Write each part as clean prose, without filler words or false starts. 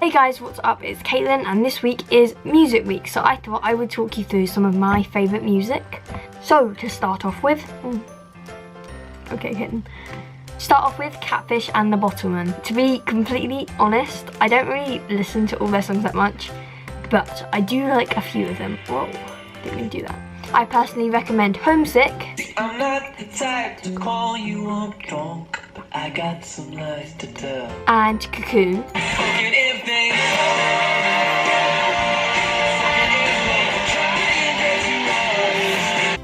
Hey guys, what's up? It's Caitlin and this week is Music Week, so I thought I would talk you through some of my favourite music. So to start off with, start off with Catfish and The Bottlemen. To be completely honest, I don't really listen to all their songs that much, but I do like a few of them. Whoa, didn't mean to do that. I personally recommend Homesick. I'm not the type to call you up drunk, but I got some lies to tell. And Cocoon.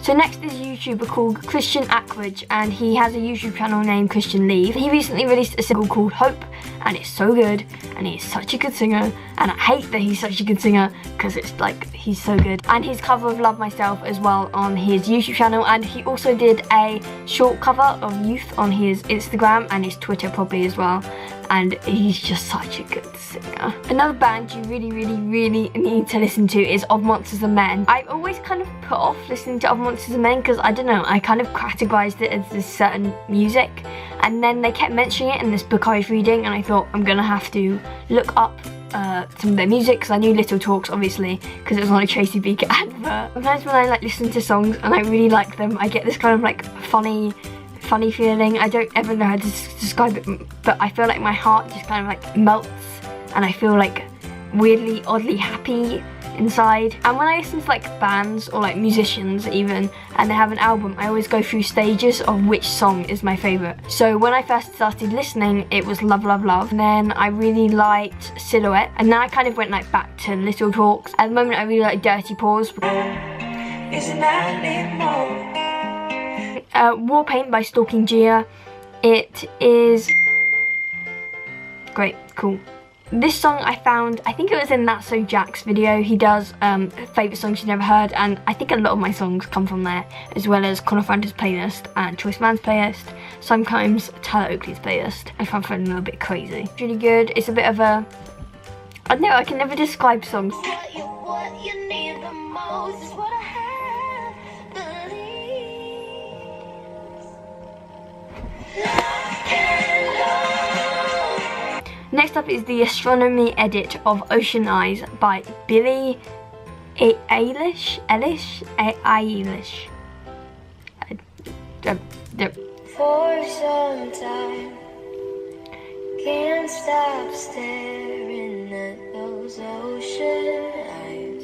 So next is a YouTuber called Christian Ackridge, and he has a YouTube channel named Christian Leave. He recently released a single called Hope, and it's so good, and he's such a good singer, and I hate that he's such a good singer because it's like he's so good. And his cover of Love Myself as well on his YouTube channel, and he also did a short cover of Youth on his Instagram and his Twitter probably as well. And he's just such a good singer. Another band you really need to listen to is Of Monsters and Men. I've always kind of put off listening to Of Monsters and Men because I don't know, I kind of categorized it as this certain music, and then they kept mentioning it in this book I was reading, and I thought I'm gonna have to look up some of their music because I knew Little Talks obviously because it was on a Tracy Beaker advert. Sometimes when I like listen to songs and I really like them, I get this kind of like funny feeling. I don't ever know how to describe it, but I feel like my heart just kind of like melts and I feel like weirdly, oddly happy inside. And when I listen to like bands or like musicians even, and they have an album, I always go through stages of which song is my favourite. So when I first started listening, it was Love Love Love, and then I really liked Silhouette, and then I kind of went like back to Little Talks. At the moment I really like Dirty Paws. War Paint by Stalking Gia. It is great, cool. This song I found, I think it was in That's So Jack's video. He does favourite songs you never heard, and I think a lot of my songs come from there, as well as Connor Fanta's playlist and Choice Man's playlist, sometimes Tyler Oakley's playlist. I find it a little bit crazy. It's really good. It's a bit of a, I don't know, I can never describe songs. What you need the most is what I have, believe. Next up is the Astronomy edit of Ocean Eyes by Billie Eilish. For some time, can't stop staring at those ocean eyes.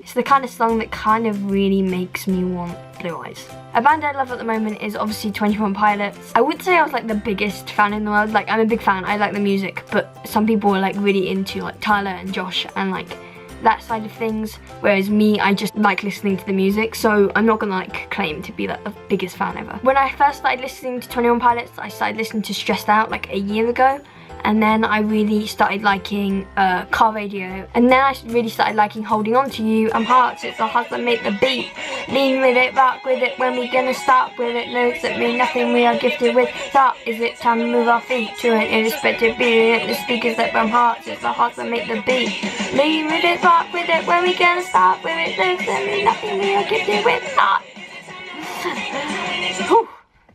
It's the kind of song that kind of really makes me want blue eyes. A band I love at the moment is obviously 21 Pilots. I wouldn't say I was like the biggest fan in the world. Like, I'm a big fan, I like the music, but some people are like really into like Tyler and Josh and like that side of things, whereas me, I just like listening to the music, so I'm not gonna like claim to be like the biggest fan ever. When I first started listening to 21 Pilots, I started listening to Stressed Out like a year ago, and then I really started liking Car Radio, and then I really started liking Holding On To You and Hearts. It's the hearts that make the beat. Lean with it, rock with it, when we gonna stop with it? Lyrics that mean nothing, we are gifted with thought. Is it time to move our feet to an irrespective beat? The speakers that from hearts, it's the hearts that make the beat. Lean with it, rock with it, when we gonna stop with it? Lyrics that mean nothing, we are gifted with thought.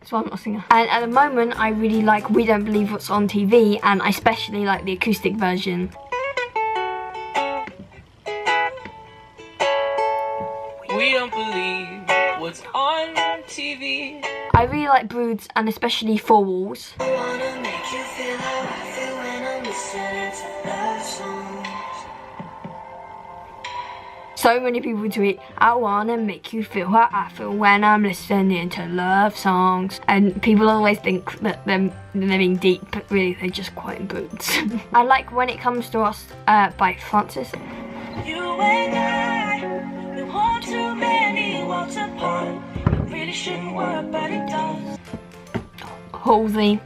So I'm not a singer. And at the moment, I really like We Don't Believe What's On TV, and I especially like the acoustic version. We don't believe what's on TV. I really like Broods, and especially Four Walls. I wanna make you feel how I feel when I'm listening to love songs. So many people tweet, I wanna make you feel how I feel when I'm listening to love songs. And people always think that they're being deep, but really they're just quite Broods. I like When It Comes to Us by Francis. You and I, we want too many worlds apart. It really shouldn't work, but it does. Halsey.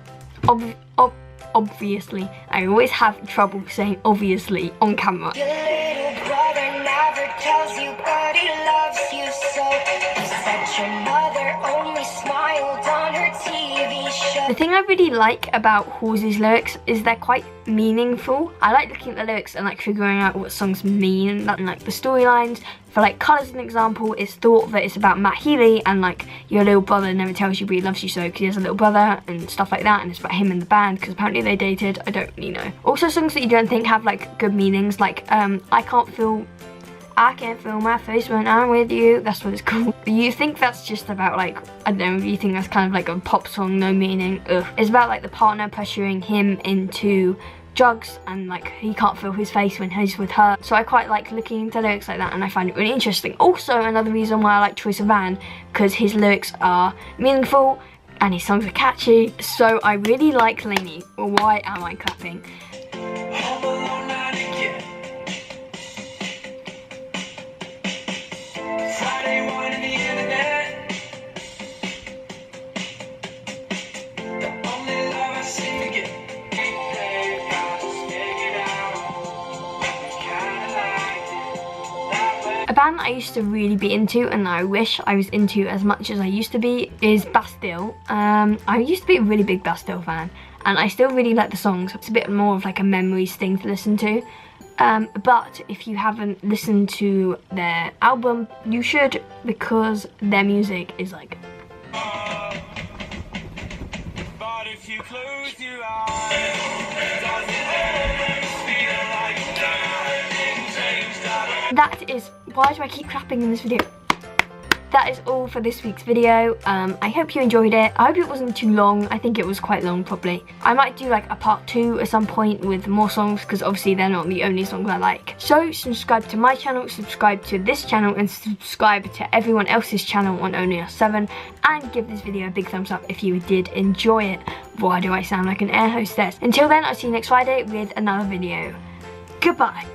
Obviously. I always have trouble saying obviously on camera. Your little brother never tells you, but he loves you so. You said your mother only smiled on her TV show. The thing I really like about Halsey's lyrics is they're quite meaningful. I like looking at the lyrics and like figuring out what songs mean, and like the storylines. For like Colours, an example, it's thought that it's about Matt Healy and like your little brother never tells you but he loves you so, because he has a little brother and stuff like that, and it's about him and the band because apparently they dated. I don't really know. Also songs that you don't think have like good meanings, like I can't feel my face when I'm with you. That's what it's called. You think that's just about like, I don't know, you think that's kind of like a pop song, no meaning. Ugh. It's about like the partner pressuring him into drugs and like he can't feel his face when he's with her. So I quite like looking into lyrics like that and I find it really interesting. Also another reason why I like Troye Sivan, because his lyrics are meaningful and his songs are catchy. So I really like Lainey. Why am I clapping? Home alone night again. Friday morning, the internet. The only love I seem to get. A band that I used to really be into and I wish I was into as much as I used to be is Bastille. I used to be a really big Bastille fan and I still really like the songs. It's a bit more of like a memories thing to listen to. But if you haven't listened to their album, you should, because their music is like... But if you close your eyes, does it always feel like nothing changed at all? That is... Why do I keep clapping in this video? That is all for this week's video. I hope you enjoyed it. I hope it wasn't too long. I think it was quite long probably. I might do like a part 2 at some point with more songs, because obviously they're not the only songs I like. So subscribe to my channel, subscribe to this channel, and subscribe to everyone else's channel on Only Us 7, and give this video a big thumbs up if you did enjoy it. Why do I sound like an air hostess? Until then, I'll see you next Friday with another video. Goodbye.